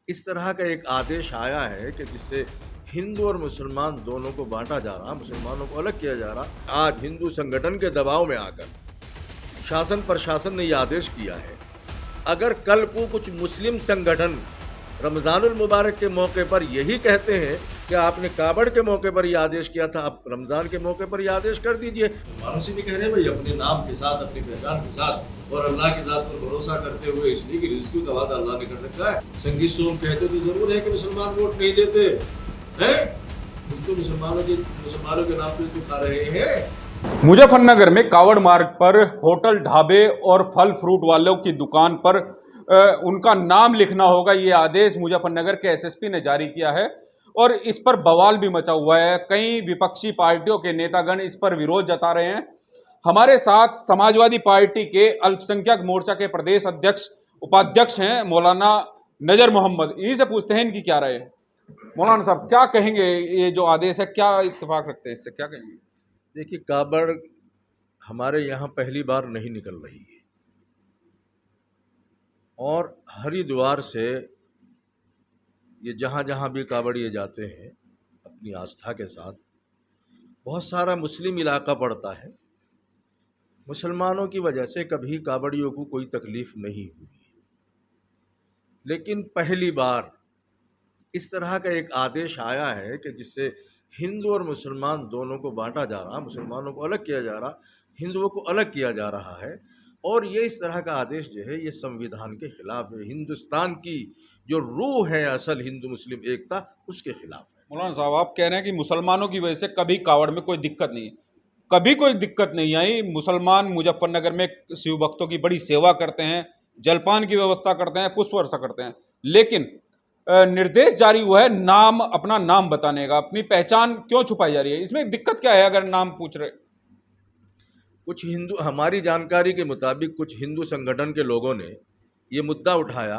इस तरह का एक आदेश आया है कि जिससे हिंदू और मुसलमान दोनों को बांटा जा रहा, मुसलमानों को अलग किया जा रहा। आज हिंदू संगठन के दबाव में आकर शासन प्रशासन ने यह आदेश किया है, अगर कल को कुछ मुस्लिम संगठन रमजानुल मुबारक के मौके पर यही कहते हैं कि आपने कावड़ के मौके पर यह आदेश किया था, आप रमजान के मौके पर यह आदेश कर दीजिए। मानो से भी कह रहे हैं भाई अपने नाम के साथ, अपनी पहचान के साथ और अल्लाह की जात पर भरोसा करते हुए, इसलिए कि रिस्क का वादा अल्लाह ने कर रखा है। संगीत सोम कहते तो जरूर है कि मुसलमान वोट नहीं देते हैं, तो मुसलमानों के नाम पे तो खा रहे हैं। मुजफ्फरनगर में कावड़ मार्ग पर होटल, ढाबे और फल फ्रूट वालों की दुकान पर उनका नाम लिखना होगा, ये आदेश मुजफ्फरनगर के एसएसपी ने जारी किया है और इस पर बवाल भी मचा हुआ है। कई विपक्षी पार्टियों के नेतागण इस पर विरोध जता रहे हैं। हमारे साथ समाजवादी पार्टी के अल्पसंख्यक मोर्चा के प्रदेश अध्यक्ष उपाध्यक्ष हैं मौलाना नजर मोहम्मद। इन्हीं से पूछते हैं इनकी क्या राय है। मौलाना साहब क्या कहेंगे, ये जो आदेश है क्या इत्तेफाक रखते हैं, इससे क्या कहेंगे? देखिए, कावड़ हमारे यहाँ पहली बार नहीं निकल रही है और हरिद्वार से ये जहाँ जहाँ भी कावड़िए जाते हैं अपनी आस्था के साथ, बहुत सारा मुस्लिम इलाका पड़ता है। मुसलमानों की वजह से कभी कावड़ियों को कोई तकलीफ नहीं हुई, लेकिन पहली बार इस तरह का एक आदेश आया है कि जिससे हिंदू और मुसलमान दोनों को बांटा जा रहा, मुसलमानों को अलग किया जा रहा, हिंदुओं को अलग किया जा रहा है। और ये इस तरह का आदेश जो है ये संविधान के खिलाफ है, हिंदुस्तान की जो रूह है असल हिंदू मुस्लिम एकता, उसके खिलाफ है। मौलाना साहब आप कह रहे हैं कि मुसलमानों की वजह से कभी कावड़ में कोई दिक्कत नहीं है, कभी कोई दिक्कत नहीं आई। मुसलमान मुजफ्फरनगर में शिव भक्तों की बड़ी सेवा करते हैं, जलपान की व्यवस्था करते हैं, पुष्प वर्षा करते हैं, लेकिन निर्देश जारी हुआ है नाम, अपना नाम बताने का, अपनी पहचान क्यों छुपाई जा रही है? इसमें दिक्कत क्या है अगर नाम पूछ रहे? कुछ हिंदू, हमारी जानकारी के मुताबिक कुछ हिंदू संगठन के लोगों ने ये मुद्दा उठाया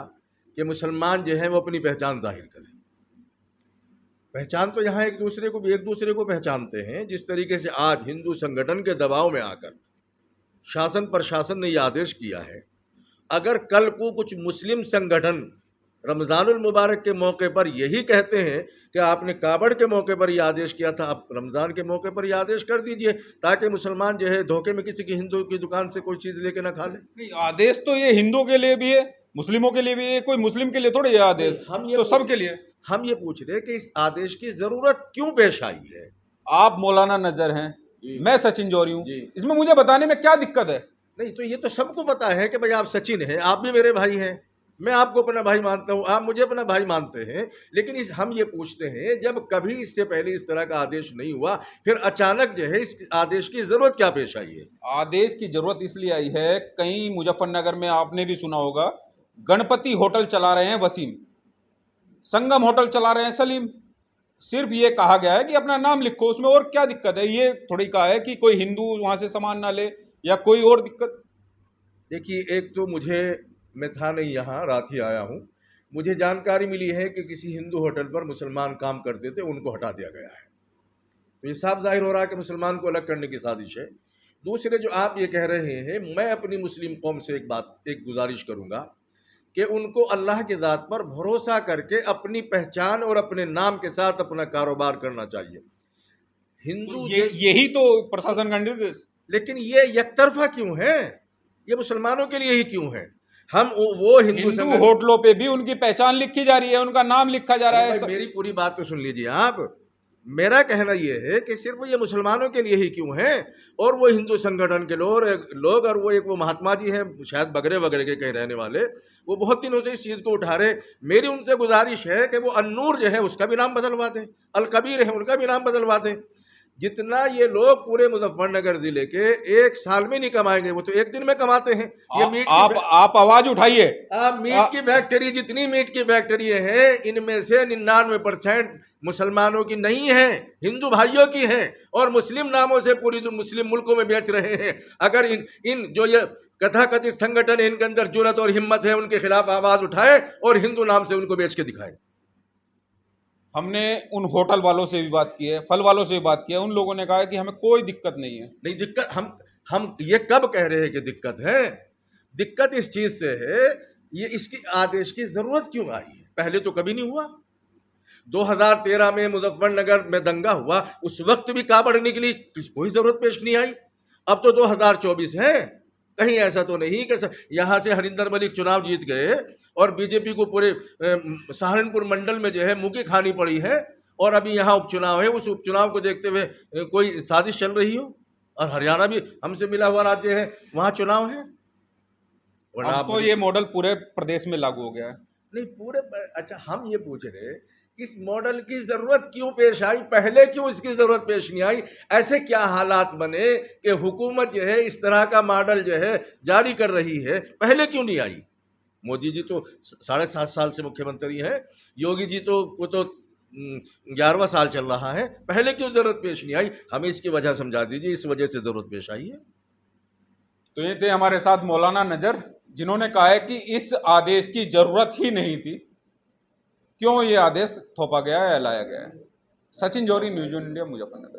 कि मुसलमान जो है वो अपनी पहचान जाहिर करें। पहचान तो यहाँ एक दूसरे को पहचानते हैं। जिस तरीके से आज हिंदू संगठन के दबाव में आकर शासन प्रशासन ने यह आदेश किया है, अगर कल को कुछ मुस्लिम संगठन रमजानुल मुबारक के मौके पर यही कहते हैं कि आपने कावड़ के मौके पर यह आदेश किया था, आप रमजान के मौके पर यह आदेश कर दीजिए, ताकि मुसलमान जो है धोखे में किसी की हिंदू की दुकान से कोई चीज लेके ना खा ले। नहीं, आदेश तो ये हिंदुओं के लिए भी है, मुस्लिमों के लिए भी है, कोई मुस्लिम के लिए थोड़ी ये आदेश, हम ये तो सबके लिए। हम ये पूछ रहे हैं कि इस आदेश की जरूरत क्यों पेश आई है। आप मौलाना नजर हैं, मैं सचिन जौहरी हूँ, इसमें मुझे बताने में क्या दिक्कत है? नहीं तो ये तो सबको पता है कि भाई आप सचिन हैं, आप भी मेरे भाई हैं, मैं आपको अपना भाई मानता हूं, आप मुझे अपना भाई मानते हैं। लेकिन हम ये पूछते हैं, जब कभी इससे पहले इस तरह का आदेश नहीं हुआ, फिर अचानक जो है इस आदेश की जरूरत क्या पेश आई है? आदेश की जरूरत इसलिए आई है, कहीं मुजफ्फरनगर में आपने भी सुना होगा, गणपति होटल चला रहे हैं वसीम, संगम होटल चला रहे हैं सलीम, सिर्फ ये कहा गया है कि अपना नाम लिखो, उसमें और क्या दिक्कत है? ये थोड़ी कहा है कि कोई हिंदू वहां से सामान ना ले या कोई और दिक्कत। देखिए, एक तो मैं था नहीं यहाँ, रात ही आया हूँ, मुझे जानकारी मिली है कि किसी हिंदू होटल पर मुसलमान काम करते थे, उनको हटा दिया गया है। तो ये साफ जाहिर हो रहा है कि मुसलमान को अलग करने की साजिश है। दूसरे जो आप ये कह रहे हैं, मैं अपनी मुस्लिम कौम से एक गुजारिश करूंगा कि उनको अल्लाह की ज़ात पर भरोसा करके अपनी पहचान और अपने नाम के साथ अपना कारोबार करना चाहिए। हिंदू यही तो प्रशासन का निर्देश। लेकिन ये एकतरफा क्यों है? ये मुसलमानों के लिए ही क्यों है? हम वो हिंदू होटलों पे भी उनकी पहचान लिखी जा रही है, उनका नाम लिखा जा रहा है। मेरी पूरी बात तो सुन लीजिए आप। मेरा कहना यह है कि सिर्फ ये मुसलमानों के लिए ही क्यों है, और वो हिंदू संगठन के लोग और वो महात्मा जी हैं शायद बगरे वगैरह के कहीं रहने वाले, वो बहुत दिनों से इस चीज़ को उठा रहे। मेरी उनसे गुजारिश है कि वो अन्नूर जो है उसका भी नाम बदलवा दें, अल कबीर है उनका भी नाम बदलवा दें। जितना ये लोग पूरे मुजफ्फरनगर जिले के एक साल में नहीं कमाएंगे, वो तो एक दिन में कमाते हैं। ये मीट आप आवाज उठाइए। मीट की फैक्ट्री, जितनी मीट की फैक्ट्री है, इनमें से 99% मुसलमानों की नहीं है, हिंदू भाइयों की है, और मुस्लिम नामों से पूरी मुस्लिम मुल्कों में बेच रहे हैं। अगर इन जो ये कथाकथित संगठन है, इनके अंदर जुर्रत और हिम्मत है, उनके खिलाफ आवाज उठाए और हिंदू नाम से उनको बेच के दिखाए। हमने उन होटल वालों से भी बात की है, फल वालों से भी बात की है, उन लोगों ने कहा है कि हमें कोई दिक्कत नहीं है। नहीं दिक्कत, हम ये कब कह रहे हैं कि दिक्कत है? दिक्कत इस चीज से है, ये इसकी आदेश की जरूरत क्यों आई है? पहले तो कभी नहीं हुआ। 2013 में मुजफ्फरनगर में दंगा हुआ, उस वक्त भी कावड़ निकली, कोई जरूरत पेश नहीं आई। अब तो 2024 है, कहीं ऐसा तो नहीं कि यहां से हरिंदर मलिक चुनाव जीत गए और बीजेपी को पूरे सहारनपुर मंडल में जो है मुकी खानी पड़ी है, और अभी यहाँ उपचुनाव है, उस उपचुनाव को देखते हुए कोई साजिश चल रही हो। और हरियाणा भी हमसे मिला हुआ राज्य है, वहां चुनाव है। अब तो ये मॉडल पूरे प्रदेश में लागू हो गया है। नहीं पूरे, अच्छा हम ये पूछ रहे इस मॉडल की जरूरत क्यों पेश आई, पहले क्यों इसकी जरूरत पेश नहीं आई? ऐसे क्या हालात बने कि हुकूमत जो है इस तरह का मॉडल जो है जारी कर रही है, पहले क्यों नहीं आई? मोदी जी तो 7.5 साल से मुख्यमंत्री हैं, योगी जी तो वो तो 11वां साल चल रहा है, पहले क्यों जरूरत पेश नहीं आई? हमें इसकी वजह समझा दीजिए, इस वजह से जरूरत पेश आई है। तो ये थे हमारे साथ मौलाना नजर, जिन्होंने कहा है कि इस आदेश की जरूरत ही नहीं थी, क्यों ये आदेश थोपा गया है, लाया गया है। सचिन जौहरी, न्यूज़ ऑन इंडिया, मुजफ्फरनगर।